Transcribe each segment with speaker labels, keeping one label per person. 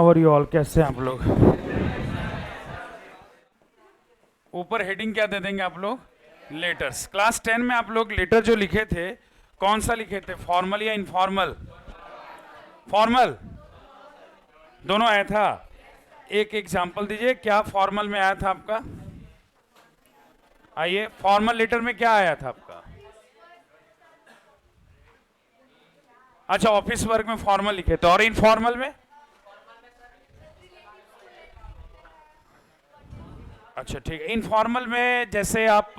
Speaker 1: Are you all, कैसे हैं आप लोग? ऊपर हेडिंग क्या दे देंगे आप लोग? लेटर्स। क्लास 10 में आप लोग लेटर जो लिखे थे, कौन सा लिखे थे, फॉर्मल या इनफॉर्मल? फॉर्मल दोनों आया था। एक एग्जांपल दीजिए, क्या फॉर्मल में आया था आपका? आइए, फॉर्मल लेटर में क्या आया था आपका? अच्छा, ऑफिस वर्क में फॉर्मल लिखे थे, और इनफॉर्मल में? अच्छा ठीक है। इनफॉर्मल में जैसे आप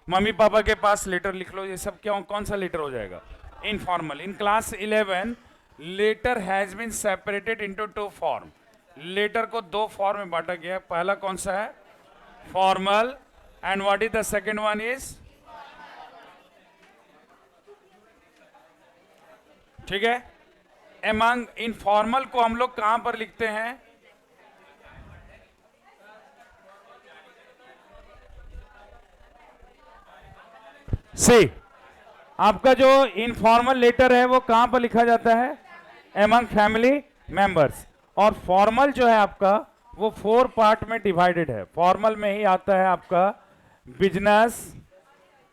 Speaker 1: मम्मी पापा के पास लेटर लिख लो, ये सब क्यों, कौन सा लेटर हो जाएगा? Informal. In class 11 letter has been separated into two form. Letter को दो फॉर्म में बांटा गया है। पहला कौन सा है? Formal. And what is the second one is? ठीक है। एमंग इनफॉर्मल को हम लोग कहां पर लिखते हैं? सी। आपका जो इनफॉर्मल लेटर है वो कहां पर लिखा जाता है? Among family members. और फॉर्मल जो है आपका वो 4 पार्ट में डिवाइडेड है। फॉर्मल में ही आता है आपका बिजनेस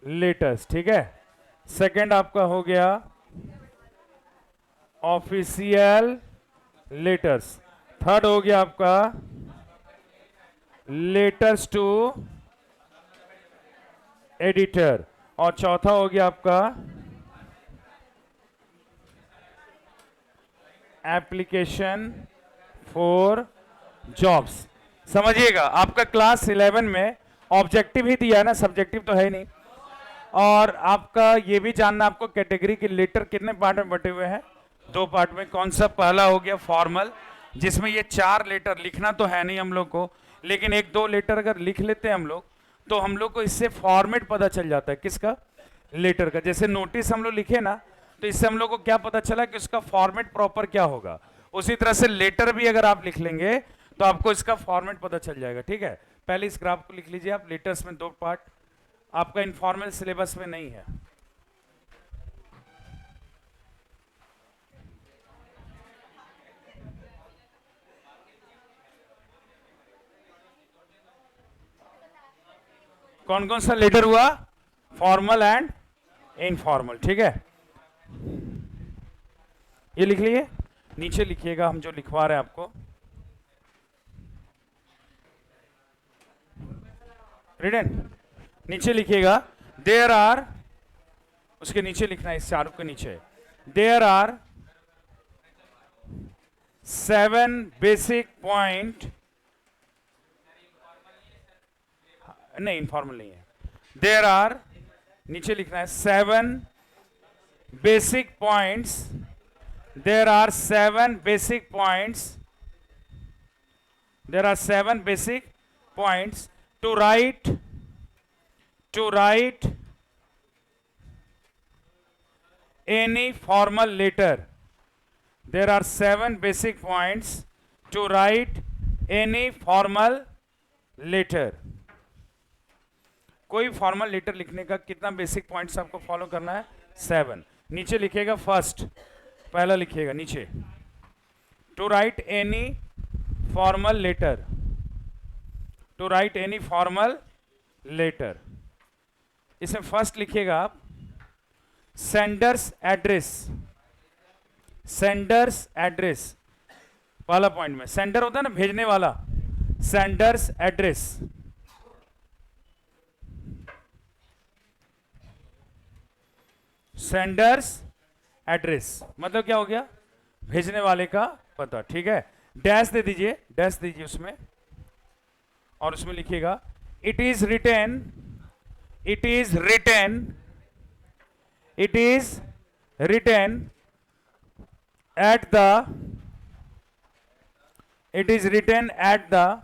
Speaker 1: लेटर्स, ठीक है। सेकंड आपका हो गया ऑफिशियल लेटर्स। थर्ड हो गया आपका लेटर्स टू एडिटर। और चौथा हो गया आपका एप्लीकेशन फॉर जॉब्स। समझिएगा, आपका क्लास 11 में ऑब्जेक्टिव ही दिया है ना, सब्जेक्टिव तो है ही नहीं। और आपका ये भी जानना, आपको कैटेगरी के लेटर कितने पार्ट में बटे हुए हैं? 2 पार्ट में। कौन सा? पहला हो गया फॉर्मल, जिसमें ये 4 लेटर लिखना तो है नहीं हम लोग को, लेकिन 1-2 लेटर अगर लिख लेते हैं हम लोग तो हम लोग को इससे फॉर्मेट पता चल जाता है। किसका? लेटर का। जैसे नोटिस हम लोग लिखे ना, तो इससे हम लोग को क्या पता चला कि उसका फॉर्मेट प्रॉपर क्या होगा। उसी तरह से लेटर भी अगर आप लिख लेंगे तो आपको इसका फॉर्मेट पता चल जाएगा, ठीक है। पहले इस ग्राफ को लिख लीजिए आप। लेटर्स में 2 पार्ट, आपका इनफॉर्मल सिलेबस में नहीं है। कौन कौन सा लेटर हुआ? फॉर्मल एंड इनफॉर्मल, ठीक है। ये लिख लीजिए। नीचे लिखिएगा, हम जो लिखवा रहे हैं आपको। रिटन नीचे लिखिएगा, देयर आर, उसके नीचे लिखना है, इस चारों के नीचे, देयर आर 7 बेसिक पॉइंट। नहीं, इनफॉर्मल नहीं है। देयर आर, नीचे लिखना है 7 basic points. There are 7 basic points. There are 7 basic points to write any formal letter. There are 7 basic points to write any formal letter. कोई formal letter लिखने का कितना बेसिक पॉइंट्स आपको फॉलो करना है? 7। नीचे लिखिएगा फर्स्ट, पहला लिखिएगा नीचे, to write any formal letter. To write any formal letter, इसमें फर्स्ट लिखिएगा आप सेंडर्स एड्रेस। सेंडर्स एड्रेस पहला पॉइंट में, सेंडर होता है ना भेजने वाला, सेंडर्स एड्रेस। सेंडर्स एड्रेस मतलब क्या हो गया? भेजने वाले का पता, ठीक है। डैश दे दीजिए, डैश दीजिए उसमें, और उसमें लिखिएगा it is written, it is written, it is written at the, it is written at the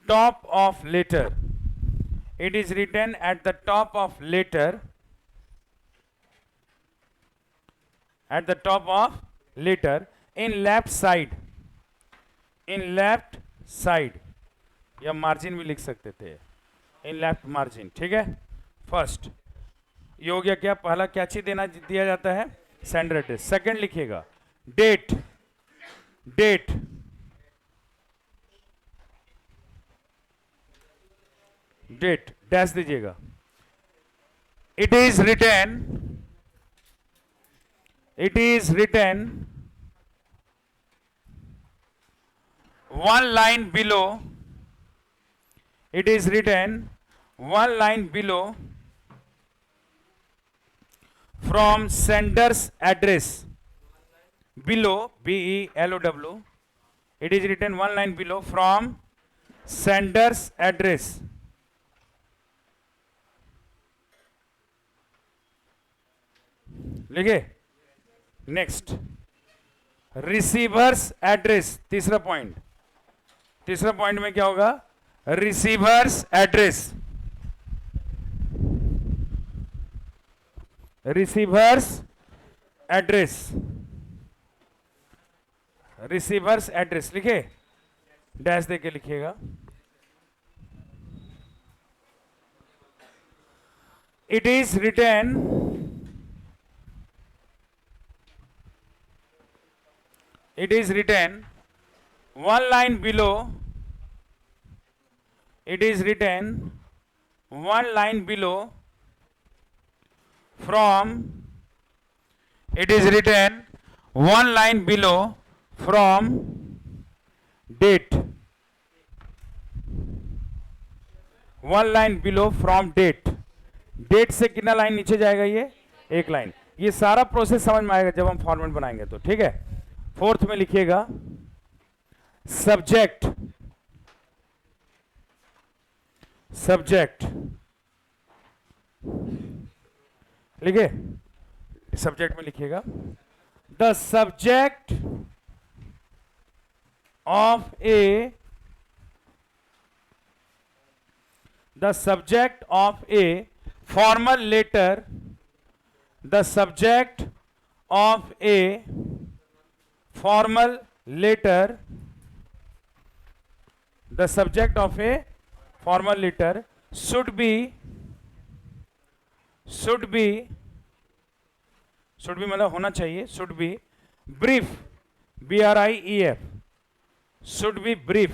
Speaker 1: top of letter. It is written at the top of letter, at the top of letter in left side, in left side, या margin भी लिख सकते थे, in left margin, ठीक है। First ये हो गया क्या? पहला क्या चीज दिया जाता है? Sender address. सेकंड लिखिएगा डेट, डेट, डेट डैश दीजिएगा. It is written, it is written one line below, it is written one line below from sender's address, below, B-E-L-O-W, it is written one line below from sender's address. लिखे. Next, receiver's address. तीसरा point, तीसरा point में क्या होगा? Receiver's address, receiver's address, receiver's address लिखे, dash देके लिखिएगा. It is written, it is written one line below, it is written one line below from, it is written one line below from date, one line below from date. Date से कितना line नीचे जाएगा? ये एक line. ये सारा process समझ में आएगा जब हम फॉर्मेट बनाएंगे तो, ठीक है. फोर्थ में लिखिएगा सब्जेक्ट, सब्जेक्ट लिखे, सब्जेक्ट में लिखिएगा the subject of a, the subject of a formal letter, the subject of a formal letter, the subject of a formal letter should be मतलब होना चाहिए, should be brief, B-R-I-E-F, should be brief.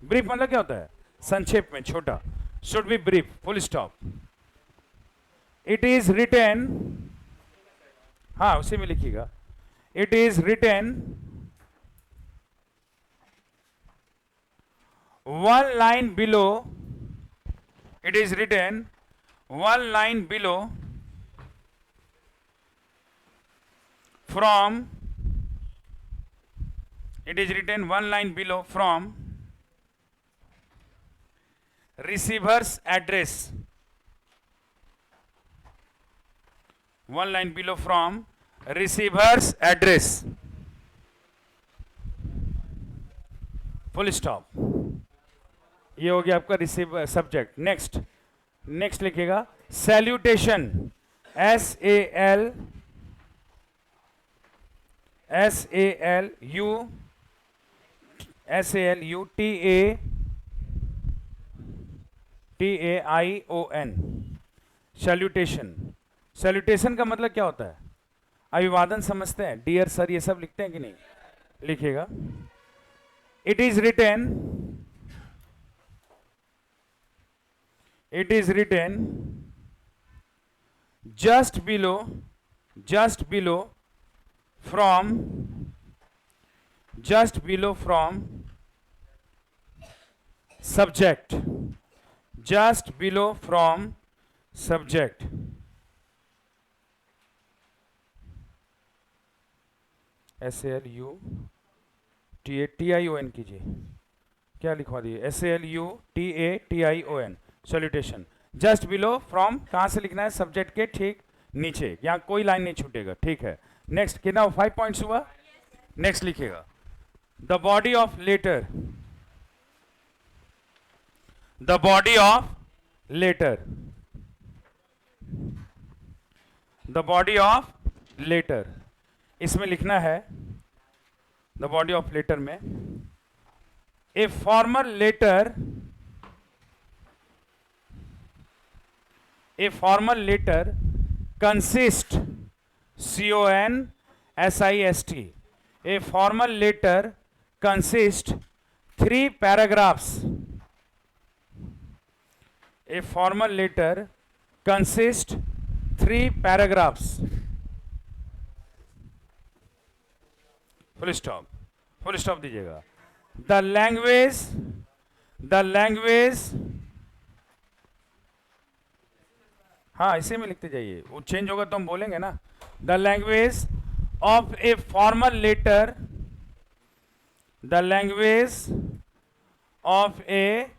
Speaker 1: brief मतलब क्या होता है? संक्षेप में, छोटा. should be brief, full stop. it is written, हाँ उसी में लिखिएगा, it is written one line below, it is written one line below from, it is written one line below from receiver's address, one line below from receiver's address, full stop. ये हो गया आपका receiver subject. Next, next लिखिएगा salutation, SALUTATION, salutation. Salutation का मतलब क्या होता है? अभिवादन समझते हैं, डियर सर ये सब लिखते हैं कि नहीं? लिखिएगा it is written, it is written just below from subject, just below from subject. SALUTATION कीजिए, क्या लिखवा दिए? SALUTATION, सॉल्यूटेशन. जस्ट बिलो फ्रॉम कहां से लिखना है? सब्जेक्ट के ठीक नीचे, यहां कोई लाइन नहीं छूटेगा, ठीक है. नेक्स्ट कितना 5 पॉइंट्स हुआ. नेक्स्ट लिखिएगा the body of letter, the body of letter, the body of letter. इसमें लिखना है द बॉडी ऑफ लेटर में a formal letter, a formal letter consist, CONSIST, a formal letter consist 3 paragraphs. A formal letter consists 3 paragraphs. Full stop. Full stop दीजिएगा. The language. हाँ इसे में लिखते जाइए, वो चेंज होगा तो हम बोलेंगे ना. The language of a formal letter. The language of a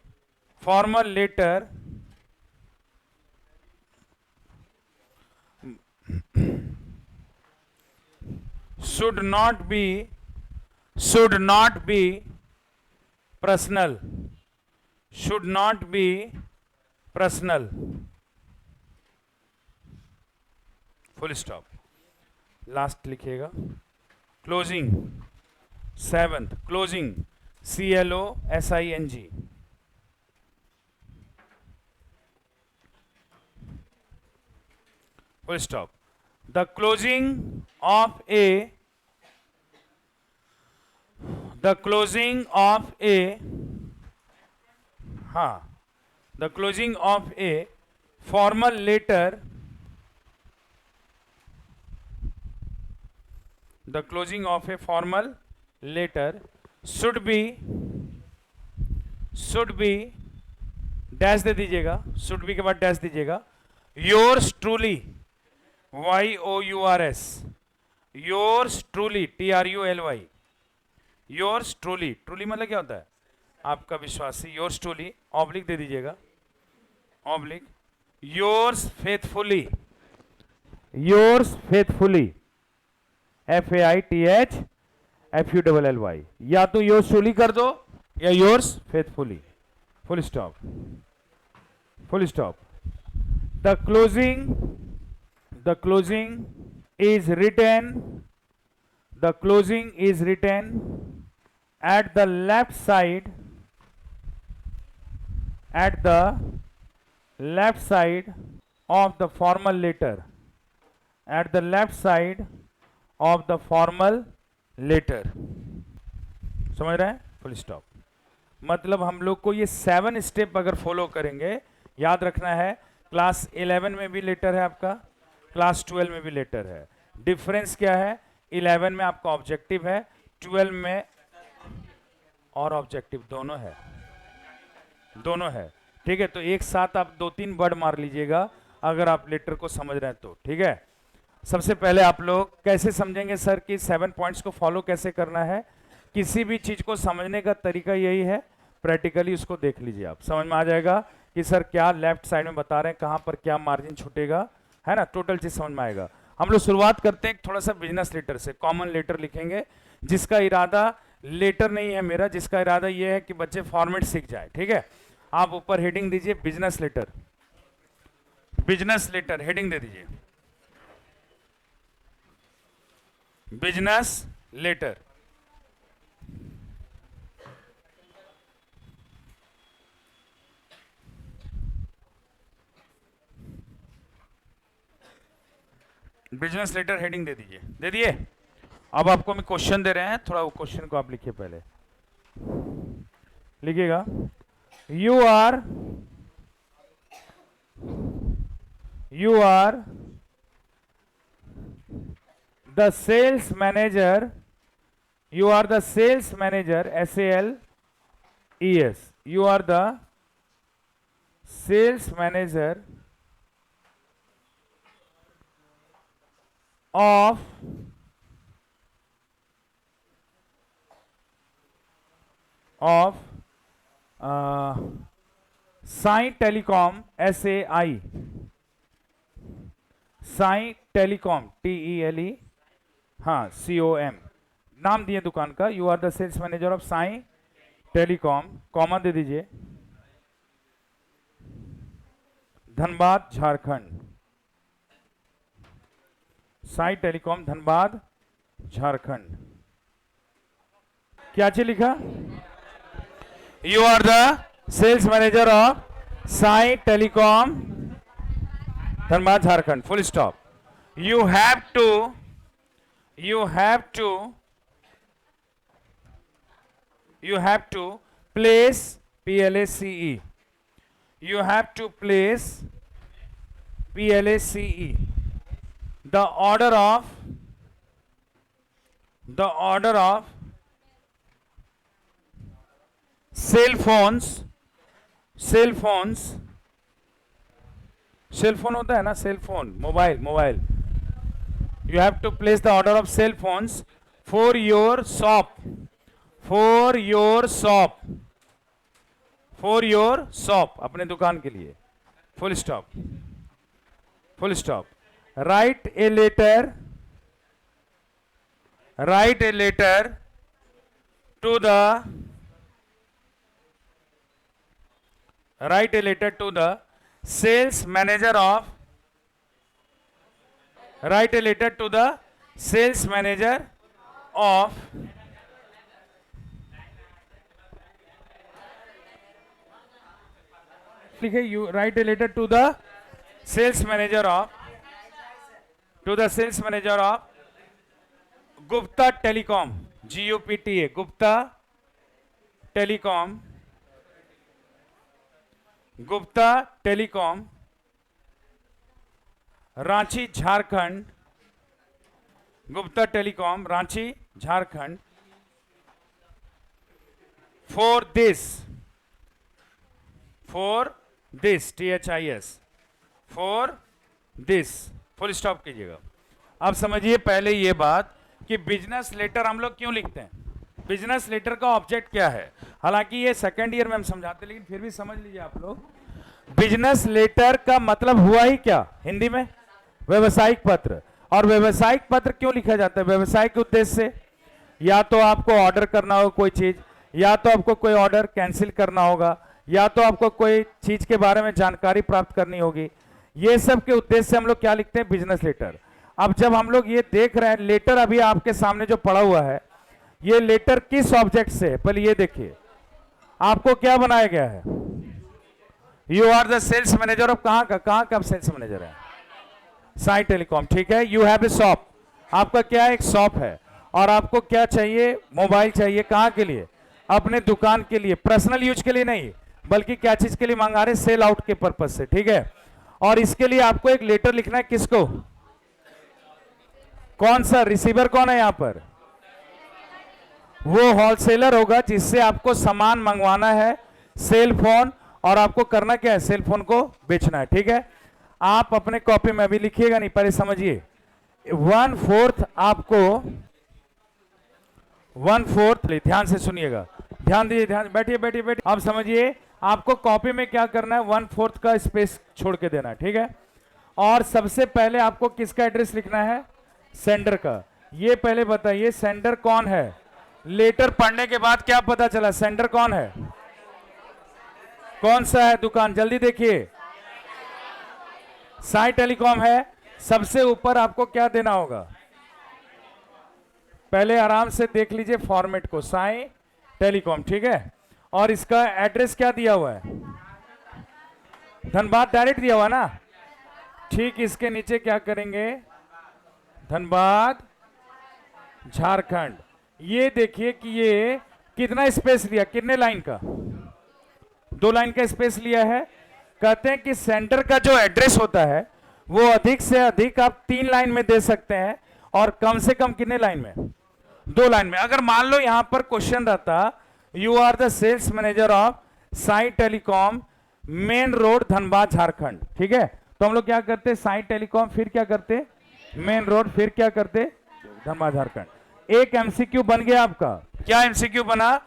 Speaker 1: formal letter should not be personal. Should not be personal. Full stop. Last लिखिएगा. Closing. 7th. Closing. CLOSING. Full stop. The closing of a the closing of a formal letter should be dash दे दीजिएगा. should be के बाद dash दीजिएगा. yours truly YOURS. yours truly TRULY. yours truly मतलब क्या होता है? आपका विश्वासी. yours truly ऑब्लिक दे दीजिएगा. ऑब्लिक. yours faithfully. FAITHFULLY. या तो yours truly कर दो या yours faithfully. full stop. The closing is written at the left side of the formal letter. समझ रहे हैं? Full stop. मतलब हम लोग को ये 7 स्टेप अगर फॉलो करेंगे, याद रखना है क्लास 11 में भी लेटर है आपका, क्लास 12 में भी लेटर है. डिफरेंस क्या है? 11 में आपका ऑब्जेक्टिव है, 12 में और ऑब्जेक्टिव दोनों है. ठीक है, तो एक साथ आप 2-3 वर्ड मार लीजिएगा अगर आप लेटर को समझ रहे हैं तो. ठीक है, सबसे पहले आप लोग कैसे समझेंगे सर कि 7 पॉइंट्स को फॉलो कैसे करना है? किसी भी चीज को समझने का तरीका यही है, प्रैक्टिकली उसको देख लीजिए, आप समझ में आ जाएगा कि सर क्या लेफ्ट साइड में बता रहे हैं, कहां पर क्या मार्जिन छूटेगा, है ना. टोटल चीज समझ में आएगा. हम लोग शुरुआत करते हैं थोड़ा सा बिजनेस लेटर से. कॉमन लेटर लिखेंगे जिसका इरादा लेटर नहीं है मेरा, जिसका इरादा यह है कि बच्चे फॉर्मेट सीख जाए. ठीक है, आप ऊपर हेडिंग दीजिए बिजनेस लेटर हेडिंग दे दीजिए business letter. Business letter heading दे दिए. अब आपको मैं क्वेश्चन दे रहे हैं, थोड़ा वो क्वेश्चन को आप लिखिए. पहले लिखिएगा, you are the sales manager. SALES. You are the sales manager of Sai Telecom. SAI. Sai Telecom. TELE. हाँ, COM नाम दिए दुकान का. You are the sales manager of Sai telecom, comma दे दीजिए, धनबाद झारखंड. साई टेलीकॉम धनबाद झारखंड. क्या चीज लिखा? You are the sales manager of Sai telecom Dhanbad Jharkhand. Full stop. You have to you have to place, PLACE, you have to place, PLACE, the order of cell phones, cell phone होता है ना, cell phone, mobile, you have to place the order of cell phones for your shop, अपने दुकान के लिए, full stop, write a letter to the sales manager of लिखे, you write a letter to the sales manager of Gupta Telecom, GUPTA, Gupta telecom, Ranchi Jharkhand, Gupta telecom, Ranchi Jharkhand, for this, THIS, for this, full stop कीजिएगा। अब समझिए पहले ये बात कि business letter हम लोग क्यों लिखते हैं, बिजनेस लेटर का ऑब्जेक्ट क्या है। हालांकि ये सेकंड ईयर में हम समझाते, लेकिन फिर भी समझ लीजिए आप लोग, बिजनेस लेटर का मतलब हुआ ही क्या हिंदी में, व्यवसायिक पत्र। और व्यवसायिक पत्र क्यों लिखा जाता है, व्यवसायिक उद्देश्य से, या तो आपको ऑर्डर करना हो कोई चीज, या तो आपको कोई ऑर्डर कैंसिल करना होगा, या तो आपको कोई चीज के बारे में जानकारी प्राप्त करनी होगी। ये सब के उद्देश्य से हम लोग क्या लिखते हैं, बिजनेस लेटर। अब जब हम लोग ये देख रहे हैं लेटर, अभी आपके सामने जो पड़ा हुआ है, ये लेटर किस ऑब्जेक्ट से, पहले ये देखिए आपको क्या बनाया गया है। You are the sales manager of, कहां का आप सेल्स मैनेजर है, साई टेलीकॉम, ठीक है। यू हैव ए शॉप, आपका क्या है, एक शॉप है, और आपको क्या चाहिए, मोबाइल चाहिए, कहां के लिए, अपने दुकान के लिए, पर्सनल यूज के लिए नहीं, बल्कि क्या चीज के लिए मंगा रहे, सेल आउट के पर्पज से, ठीक है। और इसके लिए आपको एक लेटर लिखना है, किसको, कौन सा रिसीवर कौन है यहां पर, वो होलसेलर होगा जिससे आपको सामान मंगवाना है, सेल फोन, और आपको करना क्या है, सेल फोन को बेचना है, ठीक है। आप अपने कॉपी में भी लिखिएगा नहीं, पहले समझिए, 1/4 आपको 1/4, ध्यान से सुनिएगा, ध्यान दीजिए, बैठिए। अब समझिए आपको कॉपी में क्या करना है, 1/4 का स्पेस छोड़ के देना है, ठीक है। और सबसे पहले आपको किसका एड्रेस लिखना है, सेंडर का। ये पहले बताइए सेंडर कौन है, लेटर पढ़ने के बाद क्या पता चला, सेंडर कौन है, कौन सा है दुकान, जल्दी देखिए, साई टेलीकॉम है। सबसे ऊपर आपको क्या देना होगा, पहले आराम से देख लीजिए फॉर्मेट को, साई टेलीकॉम, ठीक है। और इसका एड्रेस क्या दिया हुआ है, धनबाद डायरेक्ट दिया हुआ ना, ठीक। इसके नीचे क्या करेंगे, धनबाद झारखंड। ये देखिए कि ये कितना स्पेस लिया, कितने लाइन का, 2 लाइन का स्पेस लिया है। कहते हैं कि सेंटर का जो एड्रेस होता है वो अधिक से अधिक आप 3 लाइन में दे सकते हैं, और कम से कम कितने लाइन में, 2 लाइन में। अगर मान लो यहां पर क्वेश्चन रहता, you are the sales manager of Sai telecom, main road, Dhanbad Jharkhand, ठीक है। तो हम लोग क्या करते, साई टेलीकॉम, फिर क्या करते, मेन रोड, फिर क्या करते, धनबाद झारखंड। एक एमसीक्यू बन गया आपका, क्या एमसीक्यू बना,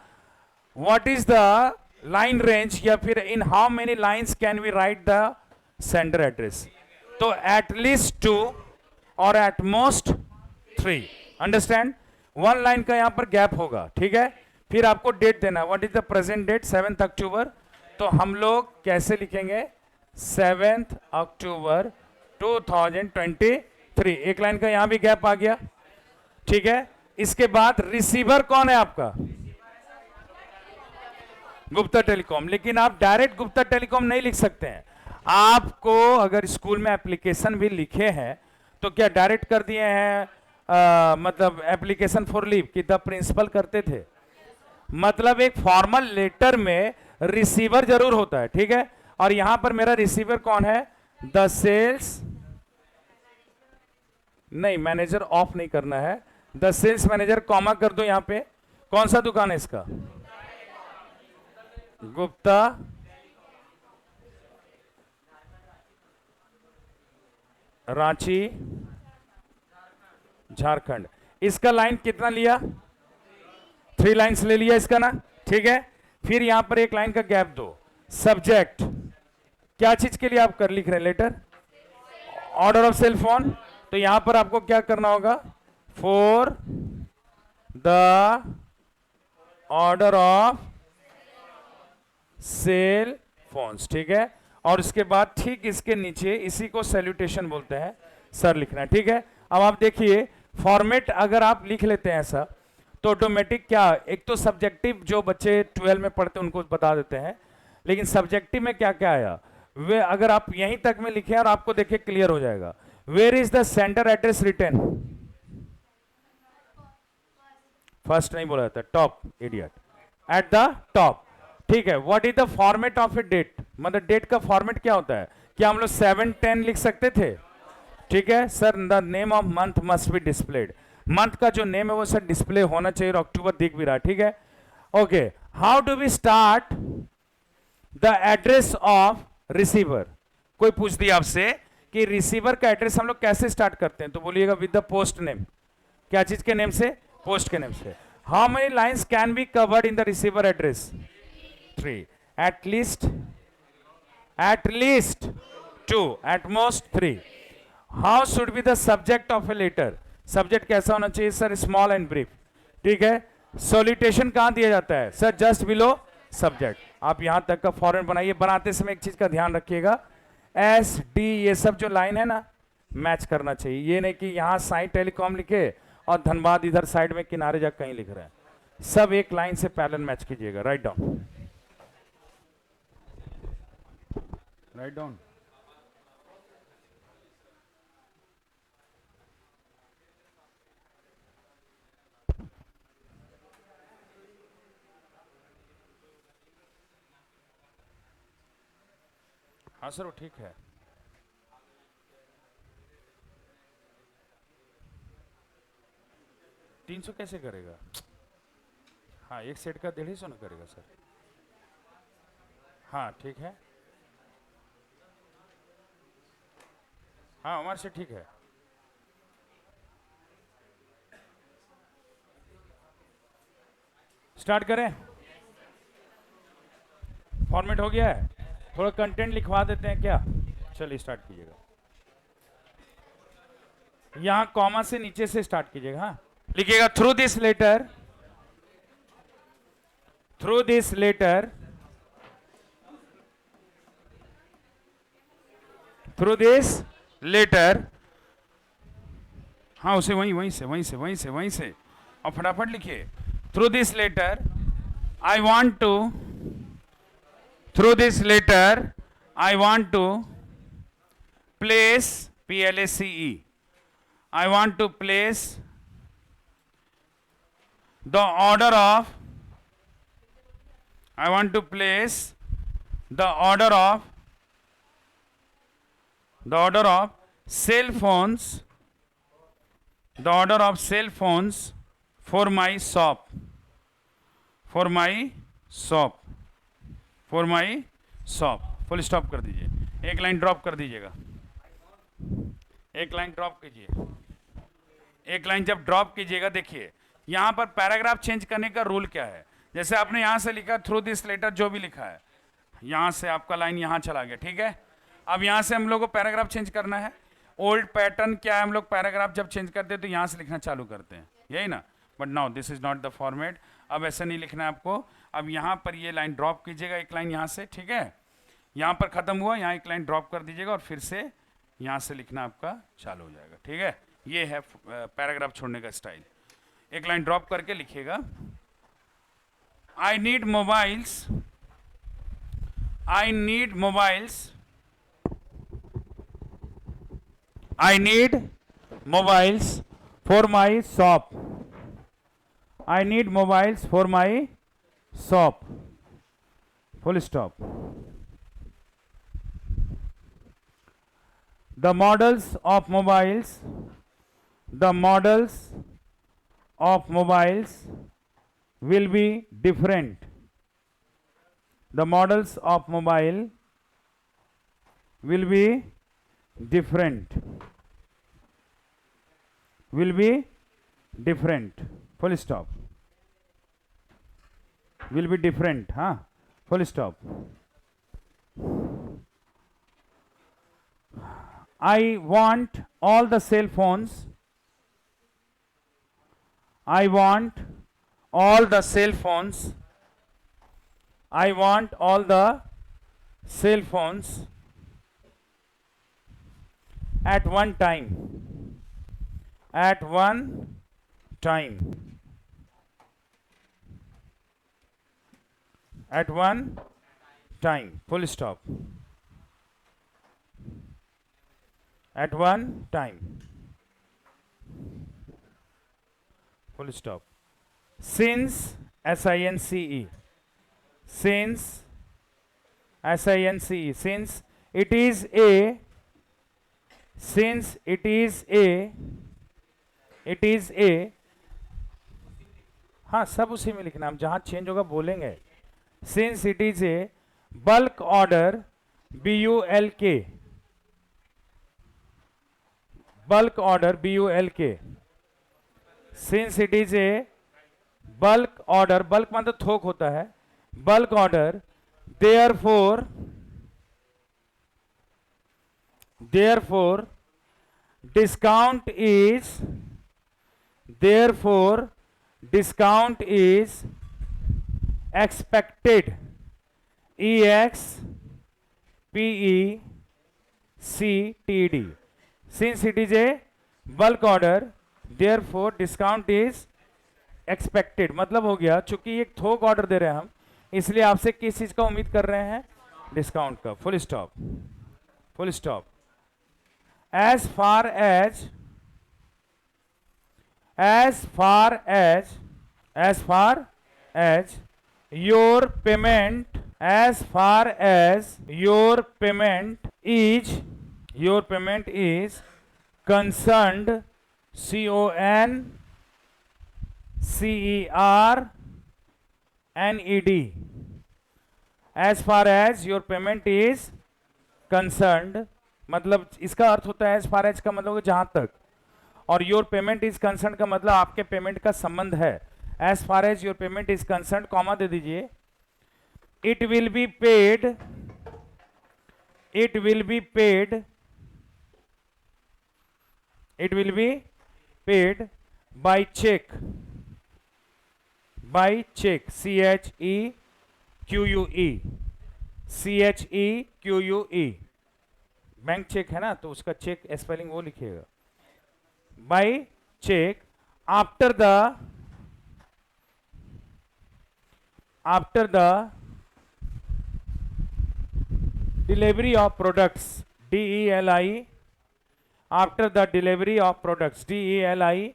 Speaker 1: what is the line range, या फिर in how many lines can we write the sender address. तो एटलीस्ट 2 और एट मोस्ट 3, अंडरस्टैंड। 1 लाइन का यहां पर गैप होगा, ठीक है। फिर आपको डेट देना, what is the present date, 7 October. तो हम लोग कैसे लिखेंगे, 7 अक्टूबर 2023, एक लाइन का यहां भी गैप आ गया, ठीक है। इसके बाद रिसीवर कौन है आपका, गुप्ता टेलीकॉम। लेकिन आप डायरेक्ट गुप्ता टेलीकॉम नहीं लिख सकते हैं, आपको अगर स्कूल में एप्लीकेशन भी लिखे हैं तो क्या डायरेक्ट कर दिए हैं, मतलब एप्लीकेशन फॉर लीव, कि द प्रिंसिपल करते थे, मतलब एक फॉर्मल लेटर में रिसीवर जरूर होता है, ठीक है। और यहां पर मेरा रिसीवर कौन है? द सेल्स, नहीं मैनेजर ऑफ नहीं करना है, द सेल्स मैनेजर कॉमा कर दो यहां पे। कौन सा दुकान है इसका? गुप्ता रांची झारखंड। इसका लाइन कितना लिया? 3 लाइन्स ले लिया इसका ना, ठीक है। फिर यहां पर एक लाइन का गैप दो। सब्जेक्ट क्या चीज के लिए आप कर लिख रहे हैं? Letter, order of cell phone. तो यहां पर आपको क्या करना होगा? For the order of cell phones, ठीक है। और उसके बाद ठीक इसके नीचे इसी को सैल्यूटेशन बोलते हैं, सर लिखना है, ठीक है। अब आप देखिए फॉर्मेट अगर आप लिख लेते हैं ऐसा तो ऑटोमेटिक क्या, एक तो सब्जेक्टिव जो बच्चे 12 में पढ़ते हैं उनको बता देते हैं, लेकिन सब्जेक्टिव में क्या क्या आया वे अगर आप यहीं तक में लिखे और आपको देखिए क्लियर हो जाएगा। Where is the center address return? First नहीं बोला जाता, top, idiot, at the top, ठीक है। What is the format of a date? मतलब डेट का फॉर्मेट क्या होता है? क्या हम लोग 7-10 लिख सकते थे? ठीक है sir, the name of month must be displayed. Month का जो नेम है वो सर डिस्प्ले होना चाहिए, और अक्टूबर दिख भी रहा, ठीक है। Okay, how do we start the address of receiver? कोई पूछ दिया आपसे कि रिसीवर का एड्रेस हम लोग कैसे स्टार्ट करते हैं, तो बोलिएगा विद द पोस्ट नेम। क्या चीज के नेम से? पोस्ट के नेम से। How many lines can be covered in the receiver address? 3, at least 2, at most 3. How should be the subject of a letter? Subject कैसा होना चाहिए सर? स्मॉल एंड ब्रीफ, ठीक है। सॉल्यूटेशन कहां दिया जाता है सर? Just below subject. आप यहां तक का फॉर्मेट बनाइए। बनाते समय एक चीज का ध्यान रखिएगा, एस डी ये सब जो लाइन है ना मैच करना चाहिए। ये नहीं कि यहां साई टेलीकॉम लिखे और धनबाद इधर साइड में किनारे जा कहीं लिख रहे हैं। सब एक लाइन से पैरेलल मैच कीजिएगा। Write down, write down. हाँ सर वो ठीक है। तीन सौ कैसे करेगा? हाँ एक सेट का 150 ना करेगा सर। हाँ ठीक है, हाँ हमारे से ठीक है। स्टार्ट करें? फॉर्मेट हो गया है, थोड़ा कंटेंट लिखवा देते हैं क्या? चलिए स्टार्ट कीजिएगा। यहां कॉमा से नीचे से स्टार्ट कीजिएगा। हाँ लिखिएगा, through this letter, through this letter, through this letter. हाँ उसे वहीं से और फटाफट लिखिए। Through this letter I want to, through this letter I want to place, PLACE, I want to place the order of, I want to place the order of, the order of cell phones, the order of cell phones for my shop, for my shop, for my shop। Full stop कर दीजिए, एक line drop कर दीजिएगा, एक line drop कीजिए। एक line जब drop कीजिएगा, देखिए यहां पर पैराग्राफ चेंज करने का रूल क्या है। जैसे आपने यहां से लिखा थ्रू दिस लेटर, जो भी लिखा है यहां से आपका लाइन यहां चला गया, ठीक है। अब यहां से हम लोग को पैराग्राफ चेंज करना है। ओल्ड पैटर्न क्या है, हम लोग पैराग्राफ जब चेंज करते हैं तो यहां से लिखना चालू करते हैं, यही ना। But now this is not the format, अब ऐसा नहीं लिखना है आपको। अब यहां पर ये लाइन ड्रॉप कीजिएगा, एक लाइन यहां से, ठीक है। यहां पर खत्म हुआ, यहां एक लाइन ड्रॉप कर दीजिएगा और फिर से यहां से लिखना आपका चालू हो जाएगा, ठीक है। ये है पैराग्राफ छोड़ने का स्टाइल। एक लाइन ड्रॉप करके लिखिएगा, I need mobiles, I need mobiles, I need mobiles for my shop, I need mobiles for my shop, full stop. The models of mobiles, the models of mobiles will be different. The models of mobile will be different. Will be different. Full stop. Will be different. Huh? Full stop. I want all the cell phones. I want all the cell phones. I want all the cell phones at one time. At one time. At one time. Full stop. At one time. Full stop. Since, S-I-N-C-E. Since, S-I-N-C-E. Since it is a, since it is a, it is a, हाँ सब उसी में लिखना, हम जहाँ change होगा बोलेंगे. Since it is a bulk order, B-U-L-K, bulk order, B-U-L-K. Since it is a bulk order, bulk मतलब थोक होता है, bulk order, therefore discount is, therefore discount is expected. E-X-P-E-C-T-D. Since it is a bulk order, therefore discount is expected. मतलब हो गया, चूंकि एक थोक ऑर्डर दे रहे हैं हम, इसलिए आपसे किस चीज का उम्मीद कर रहे हैं? डिस्काउंट का. Full stop. Full stop. As far as your payment, as far as your payment is concerned, C-O-N-C-E-R-N-E-D. As far as your payment is concerned, मतलब इसका अर्थ होता है, as far as का मतलब जहां तक, और your payment is concerned का मतलब आपके पेमेंट का संबंध है. As far as your payment is concerned, comma दे दीजिए. It will be paid, it will be paid, it will be paid by check, by check, C-H-E-Q-U-E, C-H-E-Q-U-E. Bank cheque है ना, तो उसका चेक स्पेलिंग वो लिखिएगा. By cheque after the delivery of products, DELI, after the delivery of products, DELIVERY,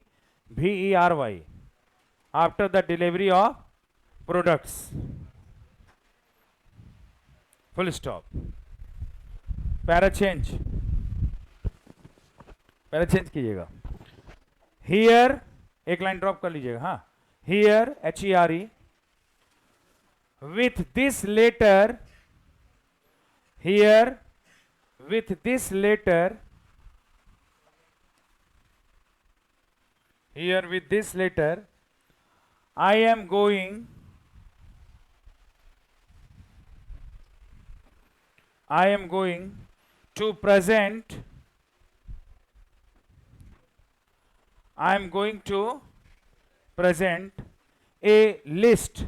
Speaker 1: after the delivery of products. Full stop. Para change कीजिएगा. Here एक line drop कर लीजिएगा. हाँ, here HERE, with this letter, here with this letter, here with this letter, I am going to present, I am going to present a list.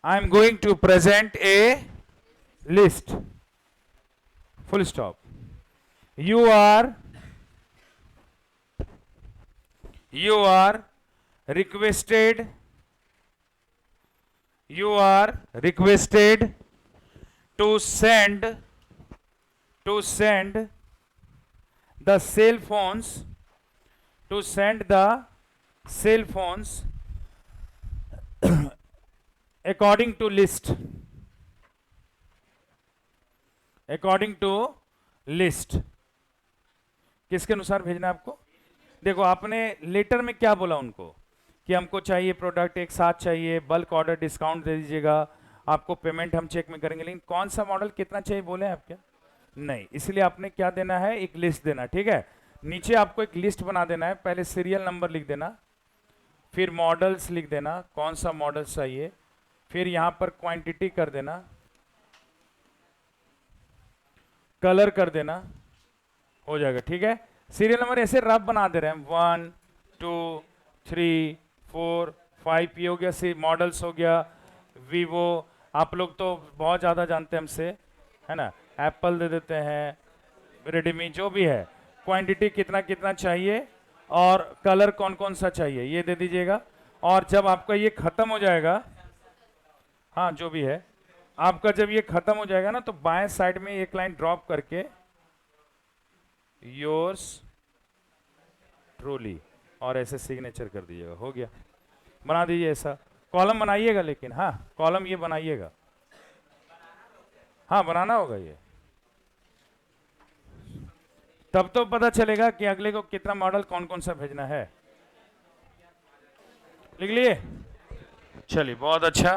Speaker 1: I am going to present a list. Full stop. You are requested, you are requested to send the cell phones, to send the cell phones according to list, according to list किसके अनुसार भेजना है आपको? देखो आपने letter में क्या बोला उनको कि हमको चाहिए प्रोडक्ट एक साथ चाहिए, बल्क ऑर्डर, डिस्काउंट दे दीजिएगा, आपको पेमेंट हम चेक में करेंगे, लेकिन कौन सा मॉडल कितना चाहिए बोले आप क्या? नहीं, इसलिए आपने क्या देना है, एक लिस्ट देना, ठीक है। नीचे आपको एक लिस्ट बना देना है, पहले सीरियल नंबर लिख देना, फिर मॉडल्स लिख देना, कौन सा मॉडल चाहिए, फिर यहां पर क्वांटिटी कर देना, कलर कर देना, हो जाएगा, ठीक है। सीरियल नंबर ऐसे रफ बना दे रहे हैं, 1 2 3 4 5, ये हो गया, सी मॉडल्स हो गया, वीवो, आप लोग तो बहुत ज़्यादा जानते हैं हमसे, है ना, एप्पल दे देते हैं, रेडमी, जो भी है, क्वांटिटी कितना कितना चाहिए और कलर कौन कौन सा चाहिए ये दे दीजिएगा। और जब आपका ये खत्म हो जाएगा, हाँ जो भी है, आपका जब ये खत्म हो जाएगा ना, तो बाएं साइड में एक लाइन ड्रॉप करके योर्स ट्रूली और ऐसे सिग्नेचर कर दीजिएगा, हो गया। बना दीजिए ऐसा, कॉलम बनाइएगा, लेकिन हाँ कॉलम ये बनाइएगा, हाँ बनाना होगा ये, तब तो पता चलेगा कि अगले को कितना मॉडल कौन कौन सा भेजना है। लिख लिए? चलिए बहुत अच्छा।